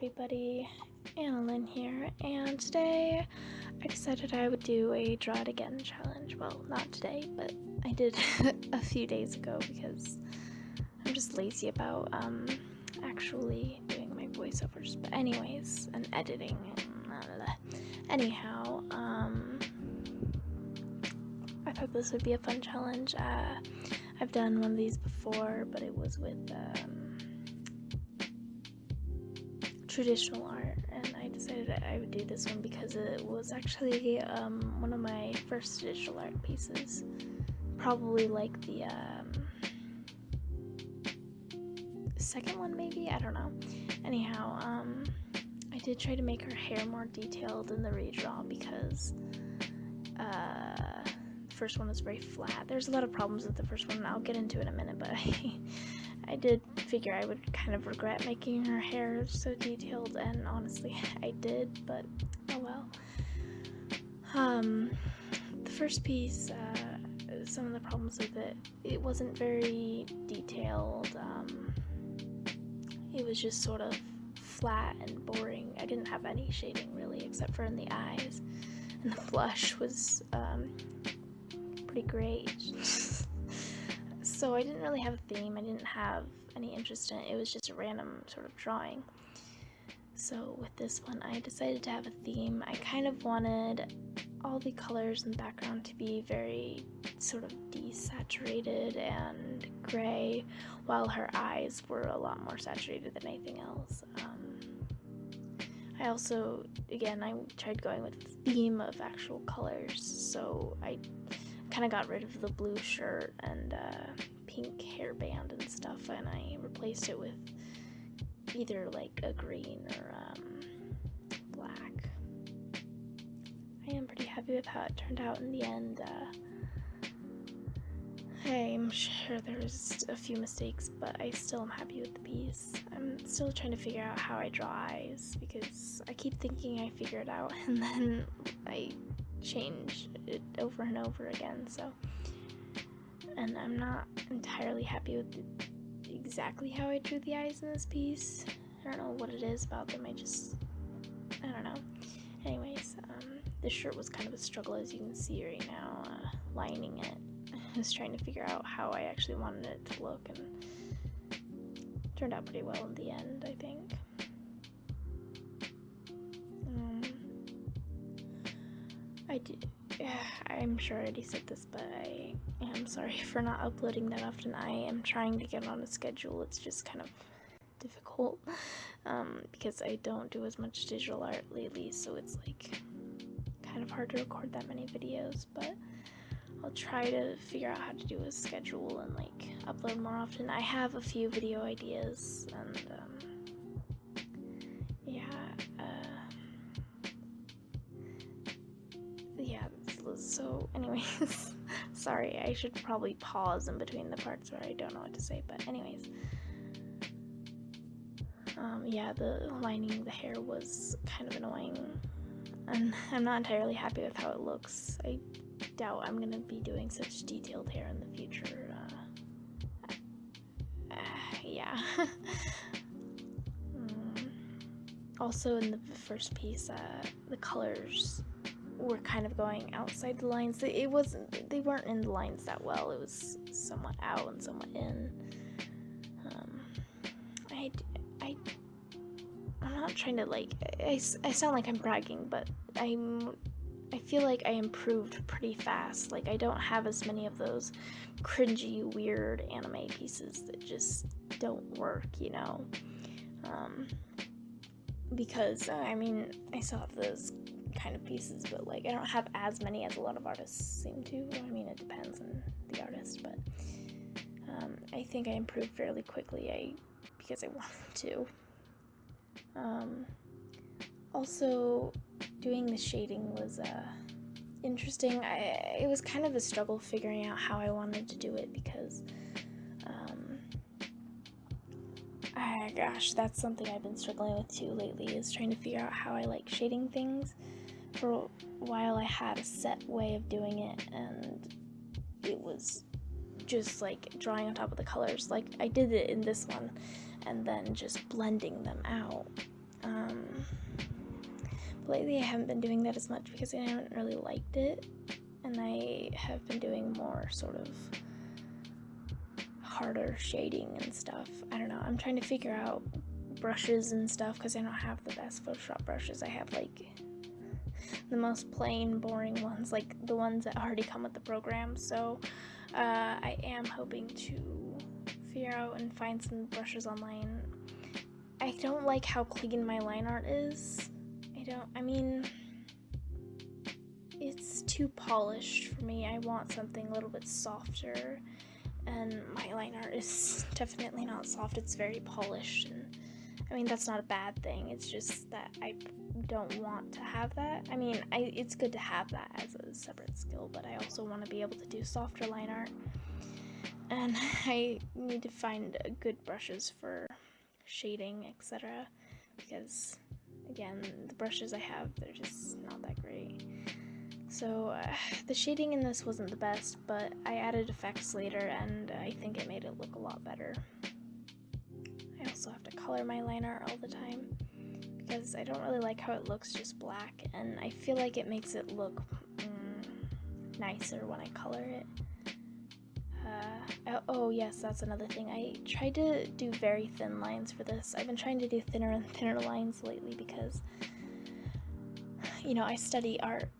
everybody, AnnaLynn here, and today I decided I would do a Draw It Again challenge. Well, not today, but I did a few days ago because I'm just lazy about actually doing my voiceovers. But anyways, and editing and blah, blah, blah. Anyhow, I thought this would be a fun challenge. I've done one of these before, but it was with traditional art, and I decided that I would do this one because it was actually one of my first digital art pieces. Probably like the second one, maybe? I don't know. Anyhow, I did try to make her hair more detailed in the redraw because the first one was very flat. There's a lot of problems with the first one, and I'll get into it in a minute, but I did figure I would kind of regret making her hair so detailed, and honestly, I did, but oh well. The first piece, some of the problems with it, it wasn't very detailed. It was just sort of flat and boring. I didn't have any shading really, except for in the eyes, and the blush was pretty great. So I didn't really have a theme. I didn't have any interest in it. It was just a random sort of drawing. So with this one, I decided to have a theme. I kind of wanted all the colors in the background to be very sort of desaturated and gray, while her eyes were a lot more saturated than anything else. I also, again, I tried going with the theme of actual colors, so I kind of got rid of the blue shirt and pink hairband and stuff, and I replaced it with either like a green or black. I am pretty happy with how it turned out in the end. I'm sure there's a few mistakes, but I still am happy with the piece. I'm still trying to figure out how I draw eyes, because I keep thinking I figure it out, and then I change it over and over again, so. And I'm not entirely happy with exactly how I drew the eyes in this piece. I don't know what it is about them, I don't know. Anyways, this shirt was kind of a struggle, as you can see right now, lining it. I was trying to figure out how I actually wanted it to look, and it turned out pretty well in the end, I think. I'm sure I already said this, but I am sorry for not uploading that often. I am trying to get on a schedule. It's just kind of difficult because I don't do as much digital art lately, so it's like kind of hard to record that many videos, but I'll try to figure out how to do a schedule and like upload more often. I have a few video ideas, and so anyways, sorry, I should probably pause in between the parts where I don't know what to say, but anyways, yeah, the lining the hair was kind of annoying, and I'm not entirely happy with how it looks. I doubt I'm gonna be doing such detailed hair in the future. Yeah. Also, in the first piece, the colors were kind of going outside the lines. They weren't in the lines that well. It was somewhat out and somewhat in. I'm not trying to like, I sound like I'm bragging, but I feel like I improved pretty fast. Like, I don't have as many of those cringy, weird anime pieces that just don't work, you know? Because, I mean, I still have those kind of pieces, but like, I don't have as many as a lot of artists seem to. I mean, it depends on the artist, but I think I improved fairly quickly because I wanted to. Also, doing the shading was interesting. It was kind of a struggle figuring out how I wanted to do it, because gosh, that's something I've been struggling with too lately, is trying to figure out how I like shading things. For a while I had a set way of doing it, and it was just like drawing on top of the colors. Like, I did it in this one and then just blending them out. Lately I haven't been doing that as much because I haven't really liked it, and I have been doing more sort of harder shading and stuff. I don't know, I'm trying to figure out brushes and stuff because I don't have the best Photoshop brushes. I have like the most plain, boring ones, like the ones that already come with the program. So I am hoping to figure out and find some brushes online. I don't like how clean my line art is. I mean, it's too polished for me. I want something a little bit softer, and my line art is definitely not soft. It's very polished, and I mean, that's not a bad thing. It's just that I don't want to have that. I mean, it's good to have that as a separate skill, but I also want to be able to do softer line art. And I need to find good brushes for shading, etc. Because, again, the brushes I have, they're just not that great. So, the shading in this wasn't the best, but I added effects later, and I think it made it look a lot better. I also have to color my line art all the time, because I don't really like how it looks just black, and I feel like it makes it look nicer when I color it. Oh yes, that's another thing. I tried to do very thin lines for this. I've been trying to do thinner and thinner lines lately because, you know, I study art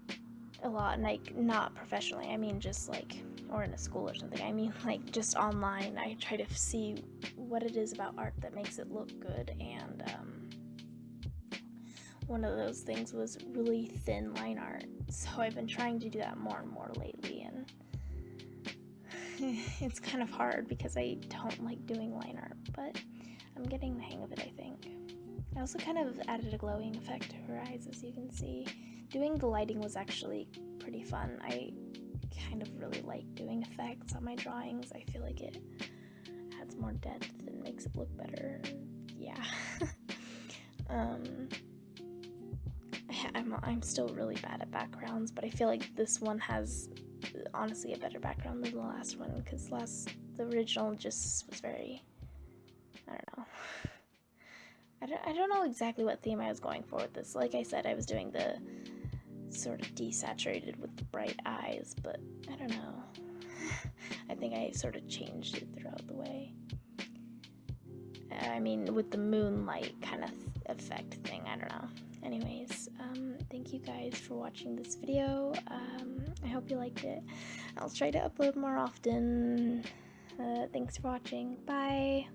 a lot, and like, not professionally, I mean just like, or in a school or something, I mean like just online. I try to see what it is about art that makes it look good, and one of those things was really thin line art, so I've been trying to do that more and more lately, and it's kind of hard because I don't like doing line art, but I'm getting the hang of it, I think. I also kind of added a glowing effect to her eyes, as you can see. Doing the lighting was actually pretty fun. I kind of really like doing effects on my drawings. I feel like it adds more depth and makes it look better. Yeah. I'm still really bad at backgrounds, but I feel like this one has honestly a better background than the last one, because the original just was very, I don't know. I don't know exactly what theme I was going for with this. Like I said, I was doing the sort of desaturated with the bright eyes, but I don't know. I think I sort of changed it throughout the way. I mean, with the moonlight kind of effect thing, I don't know. Anyways, thank you guys for watching this video. I hope you liked it. I'll try to upload more often. Thanks for watching. Bye!